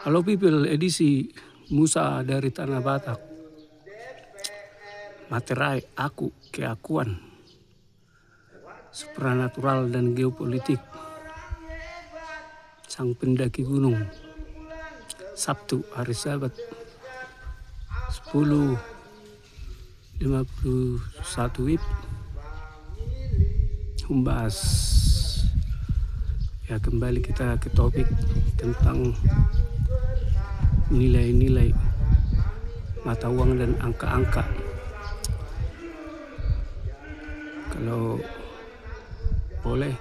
Halo people, edisi Musa dari Tanah Batak. Materai aku, keakuan, supranatural dan geopolitik. Sang pendaki gunung. Sabtu, hari Sabat, 10.51 WIB. Humbas. Ya, kembali kita ke topik tentang nilai-nilai mata uang dan angka-angka. Kalau boleh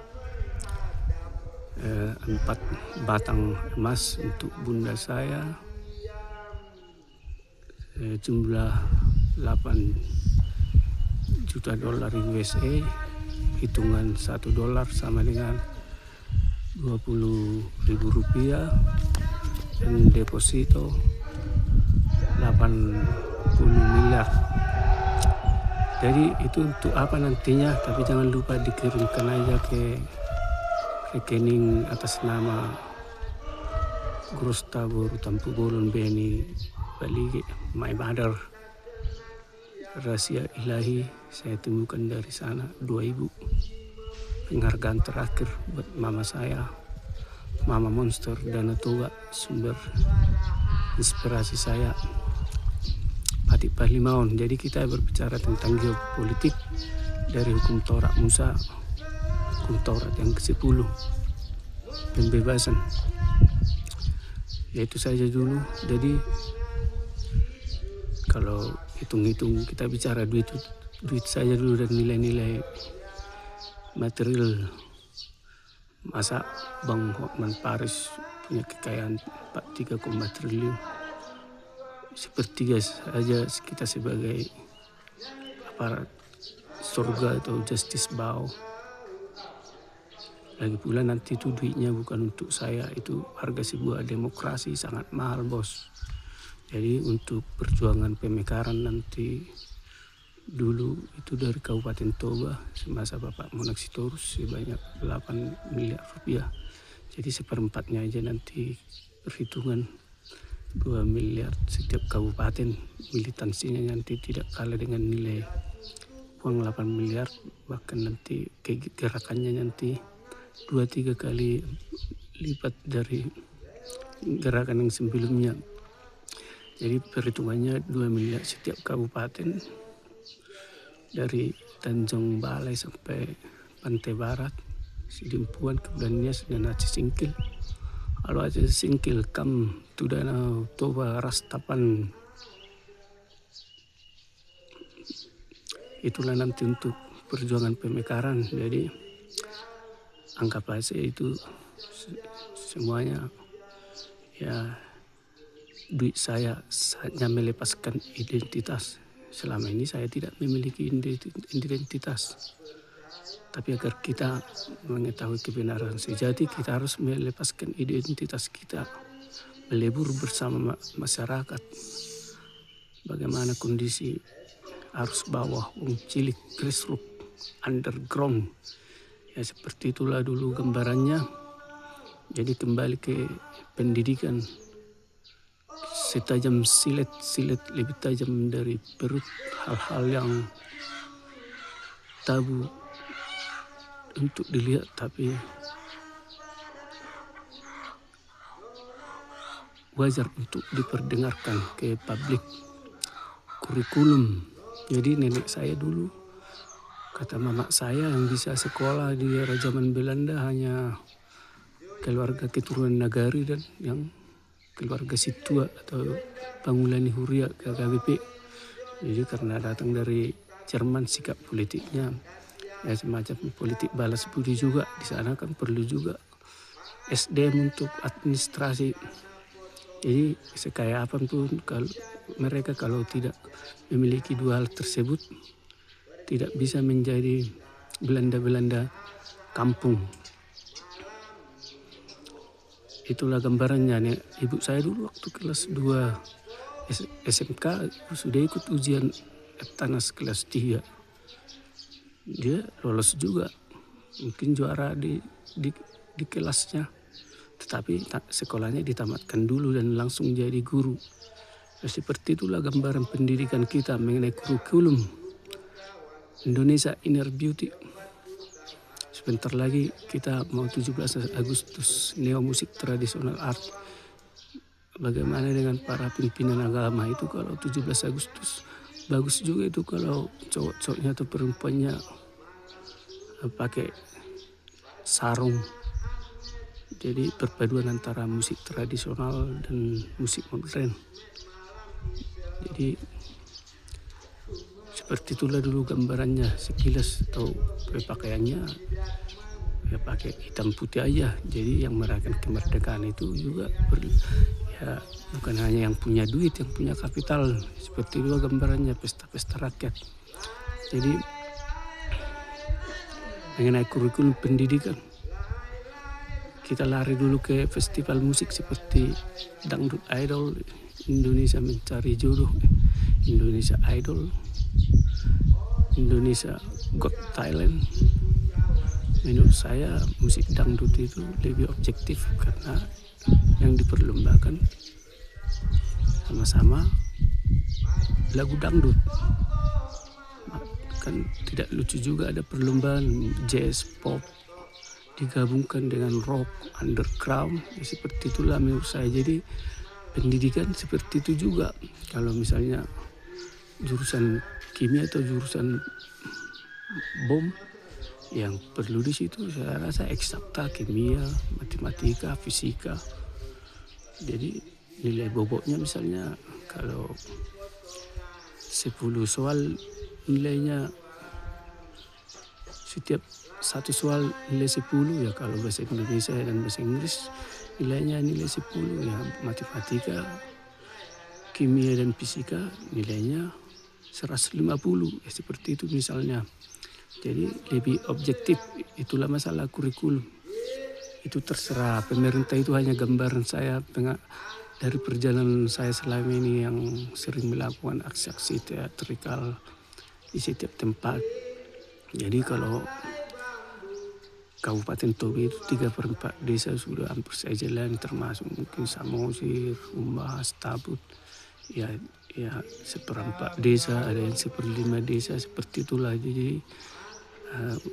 4 batang emas untuk bunda saya, jumlah 8 juta dolar USA, hitungan $1 sama dengan 20.000 rupiah, dan deposito 80 miliar. Jadi itu untuk apa nantinya, tapi jangan lupa dikirimkan aja ke rekening atas nama Grostabur Tampu Bolon Beni Balige My Mother. Rahasia ilahi saya temukan dari sana 2.000. Penghargaan terakhir buat mama saya, Mama Monster Danatoga, sumber inspirasi saya. Patik Parlimaun. Jadi kita berbicara tentang geopolitik dari hukum Taurat Musa, hukum Taurat yang ke-10, pembebasan. Ya itu saja dulu. Jadi kalau hitung-hitung kita bicara duit saja dulu dan nilai-nilai material. Masa Bang Hotman Paris punya kekayaan 3,4 triliun. Sepertiga saja kita sebagai aparat surga atau justice bow. Lagi pula nanti itu duitnya bukan untuk saya, itu harga sebuah demokrasi sangat mahal, bos. Jadi untuk perjuangan pemekaran nanti dulu itu dari Kabupaten Toba semasa Bapak Monaksitorus sebanyak 8 miliar rupiah. Jadi seperempatnya aja nanti perhitungan 2 miliar setiap kabupaten. Militansinya nanti tidak kalah dengan nilai uang 8 miliar. Bahkan nanti gerakannya nanti 2-3 kali lipat dari gerakan yang sebelumnya. Jadi perhitungannya 2 miliar setiap kabupaten. Dari Tanjung Balai sampai Pantai Barat, Sidimpuan, Kebudanias, dan Aceh Singkil. Kalau Aceh Singkil, Kam, Tudanau, Toba, Rastapan. Itulah nanti untuk perjuangan pemekaran. Jadi anggap aja itu semuanya ya duit saya hanya melepaskan identitas. Selama ini saya tidak memiliki identitas. Tapi agar kita mengetahui kebenaran sejati, kita harus melepaskan identitas kita. Melebur bersama masyarakat. Bagaimana kondisi arus bawah, cilik, grassroots, underground. Ya seperti itulah dulu gambarannya. Jadi kembali ke pendidikan. Setajam silet lebih tajam dari perut. Hal-hal yang tabu untuk dilihat tapi wajar untuk diperdengarkan ke publik. Kurikulum. Jadi nenek saya dulu, kata mama saya, yang bisa sekolah di era zaman Belanda hanya keluarga keturunan Nagari dan yang keluarga Situa atau Pangulani Huria KKBP. Jadi karena datang dari Jerman, sikap politiknya ya semacam politik balas budi juga. Di sana kan perlu juga SDM untuk administrasi. Jadi sekaya apapun kalau mereka kalau tidak memiliki dua hal tersebut tidak bisa menjadi Belanda-Belanda kampung. Itulah gambarannya nih. Ibu saya dulu waktu kelas 2 SMK sudah ikut ujian Eptanas kelas 3. Dia lolos juga. Mungkin juara di kelasnya. tetapi sekolahnya ditamatkan dulu dan langsung jadi guru. Seperti itulah gambaran pendidikan kita mengenai kurikulum Indonesia Inner Beauty. Sebentar lagi kita mau 17 Agustus Neo Musik Tradisional Art. Bagaimana dengan para pimpinan agama itu kalau 17 Agustus? Bagus juga itu kalau cowok-cowoknya atau perempuannya pakai sarung. Jadi perpaduan antara musik tradisional dan musik modern. Jadi seperti itulah dulu gambarannya sekilas, atau pakaiannya ya pakai hitam putih aja. Jadi yang merayakan kemerdekaan itu juga ya bukan hanya yang punya duit, yang punya kapital. Seperti itu gambarannya pesta-pesta rakyat. Jadi mengenai kurikulum pendidikan, kita lari dulu ke festival musik seperti Dangdut Idol, Indonesia Mencari Jodoh, Indonesia Idol, Indonesia Got Talent. Menurut saya musik dangdut itu lebih objektif karena yang diperlombakan sama-sama lagu dangdut. Kan tidak lucu juga ada perlombaan jazz, pop digabungkan dengan rock, underground. Ya seperti itulah menurut saya. Jadi pendidikan seperti itu juga. Kalau misalnya jurusan kimia atau jurusan bom, yang perlu di situ saya rasa eksakta, kimia, matematika, fisika. Jadi nilai bobotnya misalnya kalau 10 soal nilainya, setiap satu soal nilai 10 ya. Kalau bahasa Indonesia dan bahasa Inggris nilainya nilai 10 ya. Matematika, kimia dan fisika nilainya 150 ya, seperti itu misalnya. Jadi lebih objektif. Itulah masalah kurikulum. Itu terserah pemerintah, itu hanya gambaran saya dari perjalanan saya selama ini yang sering melakukan aksi-aksi teatrikal di setiap tempat. Jadi kalau Kabupaten Toba itu 3/4 desa sudah hampir saya jalani, termasuk mungkin Samosir, Umbas, Tabut. Ya 1/4 desa, ada yang 1/5 desa, seperti itulah. Jadi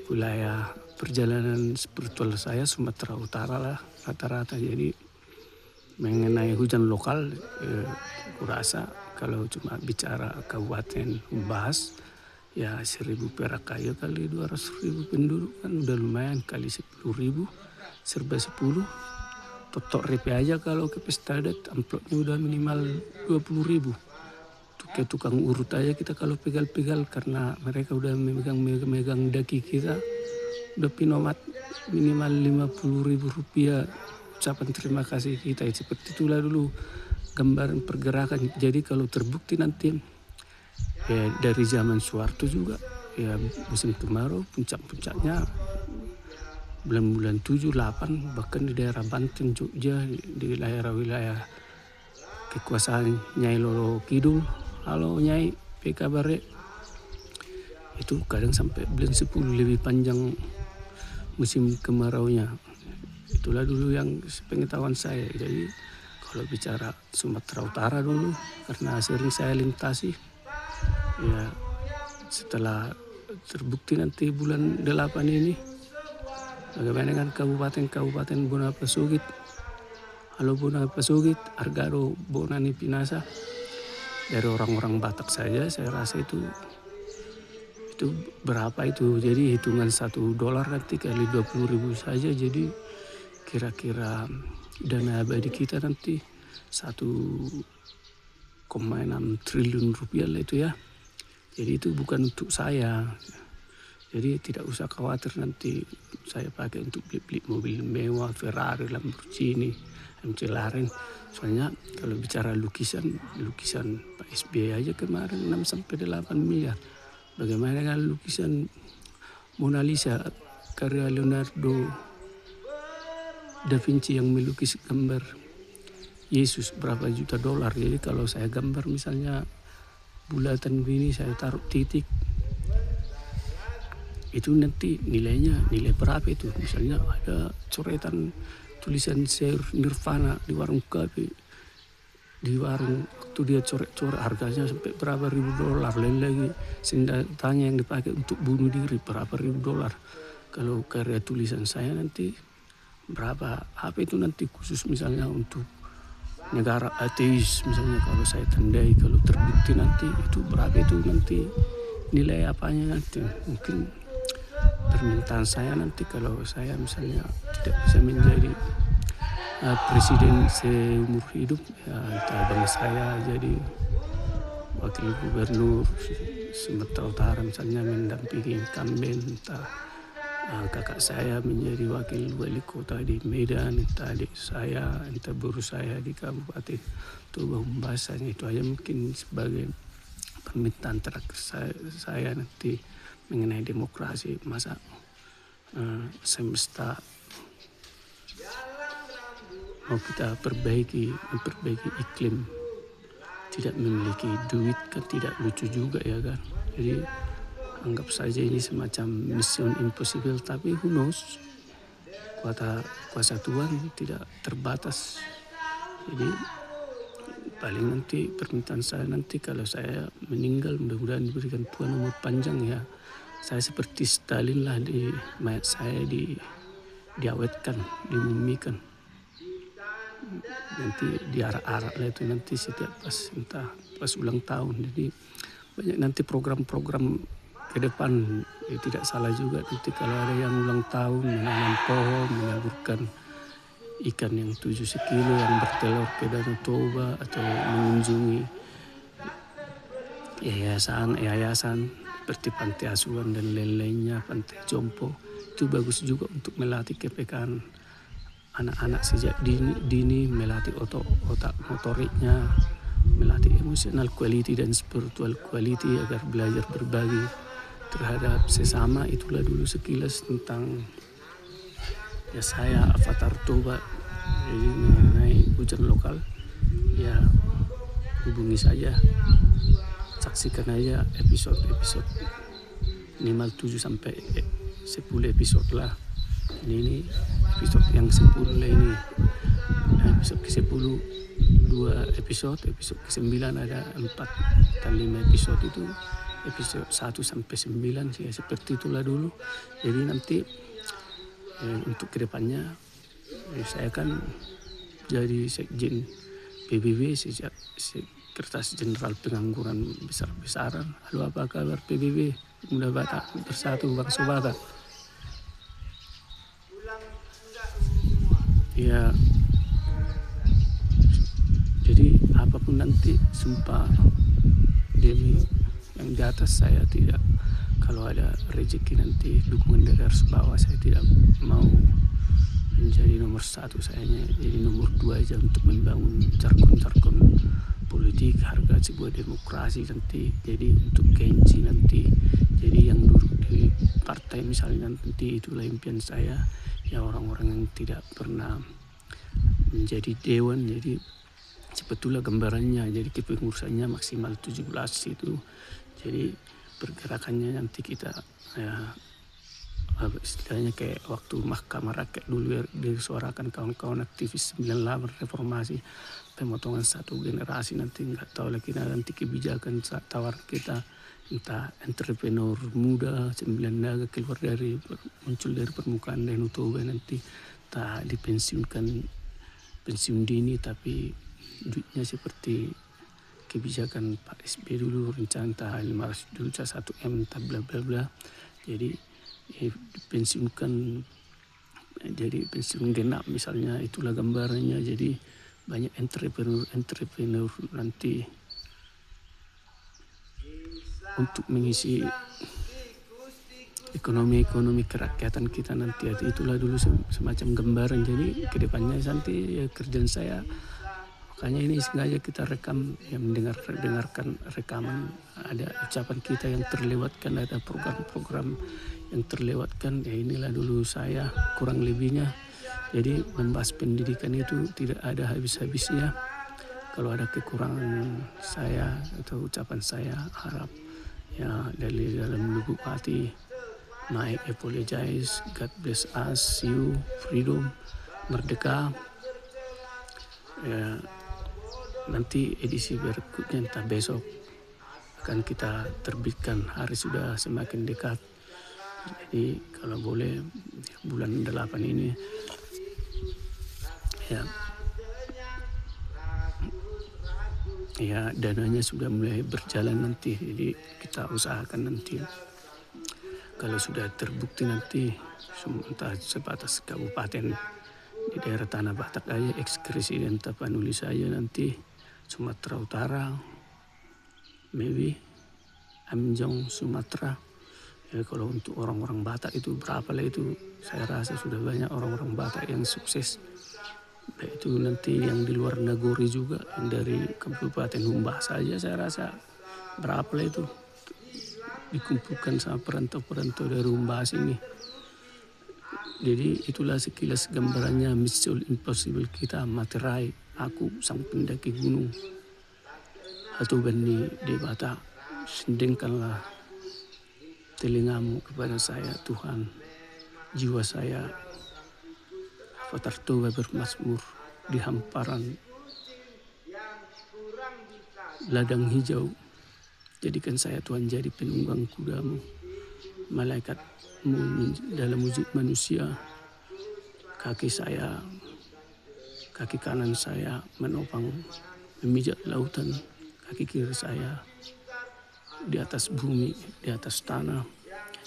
wilayah perjalanan spiritual saya Sumatera Utara lah rata-rata. Jadi mengenai hujan lokal, kurasa kalau cuma bicara kabupaten Umbas ya 1.000 perak aja kali 200.000 penduduk kan udah lumayan, kali 10.000 serba 10 totok repe aja. Kalau ke pesta adat amplopnya udah minimal 20.000. Ke tukang urut aja kita kalau pegal-pegal, karena mereka udah megang daki kita, udah pinomat minimal 50.000 rupiah ucapan terima kasih kita. Seperti itulah dulu gambaran pergerakan. Jadi kalau terbukti nanti ya dari zaman Soeharto juga ya musim kemarau puncak-puncaknya bulan-bulan 7, 8, bahkan di daerah Banten, Jogja, di wilayah-wilayah kekuasaan Nyai Lolo Kidul, halo Nyai, PK Bare, itu kadang sampai bulan 10 lebih panjang musim kemaraunya. Itulah dulu yang pengetahuan saya. Jadi kalau bicara Sumatera Utara dulu, karena sering saya lintasi, ya setelah terbukti nanti bulan 8 ini, bagaimana dengan kabupaten Bonapasugit, halo Bonapasugit, Argaro, Bonani, Pinasa. Dari orang-orang Batak saja saya rasa itu berapa itu. Jadi hitungan $1 nanti kali 20.000 saja. Jadi kira-kira dana abadi kita nanti 1,6 triliun rupiah lah itu ya. Jadi itu bukan untuk saya. Jadi tidak usah khawatir nanti saya pakai untuk beli mobil mewah, Ferrari, Lamborghini, MC Laren. Soalnya kalau bicara lukisan Pak SBY aja kemarin 6-8 miliar. Bagaimana dengan lukisan Mona Lisa karya Leonardo da Vinci yang melukis gambar Yesus berapa juta $. Jadi kalau saya gambar misalnya bulatan begini, saya taruh titik, itu nanti nilai berapa itu. Misalnya ada coretan tulisan sayur Nirvana di warung kopi, di warung waktu dia coret-coret harganya sampai berapa ribu dolar. Lain lagi senjatanya yang dipakai untuk bunuh diri berapa ribu dolar. Kalau karya tulisan saya nanti berapa, apa itu nanti khusus misalnya untuk negara ateis misalnya, kalau saya tandai, kalau terbukti nanti itu berapa, itu nanti nilai apanya nanti. Mungkin permintaan saya nanti kalau saya misalnya tidak bisa menjadi presiden seumur hidup, ya entah bang saya jadi wakil gubernur Sumatera Utara misalnya mendampingi incumbent, entah kakak saya menjadi wakil wali kota di Medan, entah adik saya, entah guru saya di Kabupaten Toba Umbasanya. Itu aja mungkin sebagai permintaan terakhir saya nanti mengenai demokrasi. Masa semesta mau kita memperbaiki iklim, tidak memiliki duit kan tidak lucu juga ya kan. Jadi anggap saja ini semacam mission impossible, tapi who knows, kuasa Tuhan tidak terbatas. Jadi paling nanti permintaan saya nanti kalau saya meninggal, mudah-mudahan diberikan Tuhan umur panjang ya. Saya seperti Stalin lah, di mayat saya diawetkan, dimumikan. Nanti diarak-arak lah itu nanti setiap pas ulang tahun. Jadi banyak nanti program-program ke depan. Tidak salah juga nanti kalau ada yang ulang tahun, menanam pohon, menyaburkan ikan yang 7 sekilo yang bertelur ke Danau Toba, atau mengunjungi yayasan seperti Pantai Asuhan dan lain-lainnya, Pantai Jompo. Itu bagus juga untuk melatih kepekaan anak-anak sejak dini, melatih otak motoriknya, melatih emosional quality dan spiritual quality agar belajar berbagi terhadap sesama. Itulah dulu sekilas tentang ya saya, Avatar Toba. Jadi mengenai hujan lokal ya hubungi saja, saksikan aja episode minimal 7 sampai 10 episode lah. Ini episode yang 10 lah ini. Episode ke-10 2 episode ke-9 ada 4 dan 5 episode. Itu episode 1 sampai 9 ya, seperti itulah dulu. Jadi nanti untuk kedepannya saya kan jadi sekjen PBB sejak Sekretaris Jenderal Pengangguran Besar-besaran. Halo, apa kabar PBB? Mudah Batak Bersatu Bangsa Batak. Ya, jadi apapun nanti, sumpah demi yang di atas, saya tidak, kalau ada rezeki nanti dukungan dari atas bawah, saya tidak mau menjadi nomor 1, saya jadi nomor 2 aja untuk membangun jargon-jargon politik, harga sebuah demokrasi nanti. Jadi untuk gengsi nanti, jadi yang duduk di partai misalnya nanti, itulah impian saya ya, orang-orang yang tidak pernah menjadi dewan. Jadi sebetulnya gambarannya, jadi kepengurusannya maksimal 17 itu. Jadi pergerakannya nanti kita ya, istilahnya kayak waktu Mahkamah Rakyat dulu disuarakan kawan-kawan aktivis 98 reformasi, pemotongan satu generasi. Nanti nggak tahu lagi nanti kebijakan tawar kita, entah entrepreneur muda 9 naga muncul dari permukaan Danau Toba, nanti tak pensiun dini, tapi duitnya seperti kebijakan Pak SB dulu, rencana 500 juta 1M, entah bla bla bla. Jadi dipensiunkan, jadi pensiun genap misalnya, itulah gambarannya. Jadi banyak entrepreneur nanti untuk mengisi ekonomi kerakyatan kita nanti. Itulah dulu semacam gambaran. Jadi kedepannya nanti ya, kerjaan saya, makanya ini sengaja kita rekam, yang mendengarkan rekaman, ada ucapan kita yang terlewatkan, ada program-program yang terlewatkan. Ya inilah dulu saya kurang lebihnya. Jadi membahas pendidikan itu tidak ada habis-habisnya. Kalau ada kekurangan saya atau ucapan saya, harap ya dari dalam lubuk hati, I apologize, God bless us, see you, freedom, Merdeka. Ya, nanti edisi berikutnya entah besok akan kita terbitkan, hari sudah semakin dekat. Jadi kalau boleh bulan 8 ini ya dananya sudah mulai berjalan nanti. Jadi kita usahakan nanti kalau sudah terbukti nanti entah sebatas kabupaten di daerah Tanah Batak aja, ekskresi dan Tapanuli saja nanti Sumatera Utara, maybe Amjong Sumatera. Ya, kalau untuk orang-orang Batak itu berapa lah itu, saya rasa sudah banyak orang-orang Batak yang sukses. Baik itu nanti yang di luar Nagori juga, yang dari Kabupaten Humbah saja saya rasa berapa lah itu dikumpulkan sama perantau-perantau dari Humbah sini. Jadi itulah sekilas gambarannya Mission Impossible kita, materai aku sang pendaki gunung atau Bani Dewata, sendengkanlah telingamu kepada saya Tuhan, jiwa saya fatartoba bermasmur di hamparan ladang hijau. Jadikan saya Tuhan jadi penunggang kudamu, malaikatmu dalam wujud manusia. Kaki kanan saya menopang memijak lautan, kaki kiri saya di atas bumi, di atas tanah.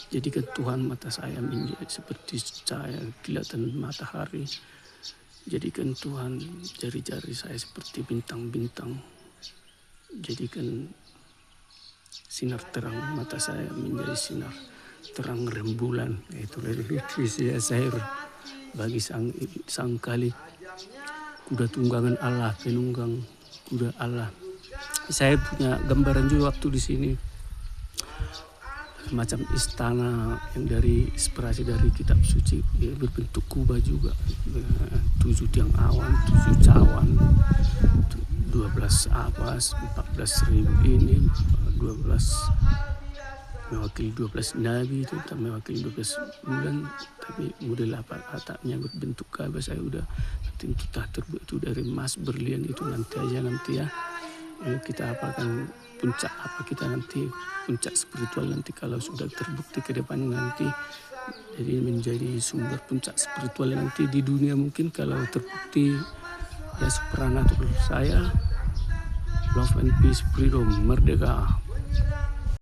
Jadikan Tuhan mata saya menjadi seperti cahaya kilatan matahari. Jadikan Tuhan jari-jari saya seperti bintang-bintang. Jadikan sinar terang mata saya menjadi sinar terang rembulan. Itulah visi saya bagi sang kali kuda tunggangan Allah, penunggang kuda Allah. Saya punya gambaran juga waktu di sini, macam istana yang dari inspirasi dari kitab suci, ya, berbentuk kubah juga, 7 tiang awan, 7 cawan, 12 apas, 14.000 ini, 12 mewakili 12 nabi itu, mewakili 12 bulan, tapi model atapnya berbentuk Ka'bah. Saya udah nanti entah terbuat itu dari emas berlian, itu nanti aja ya. Kita apakan puncak apa kita nanti, puncak spiritual nanti kalau sudah terbukti ke depan nanti, jadi menjadi sumber puncak spiritual nanti di dunia. Mungkin kalau terbukti ya supranatural saya, love and peace, freedom, merdeka.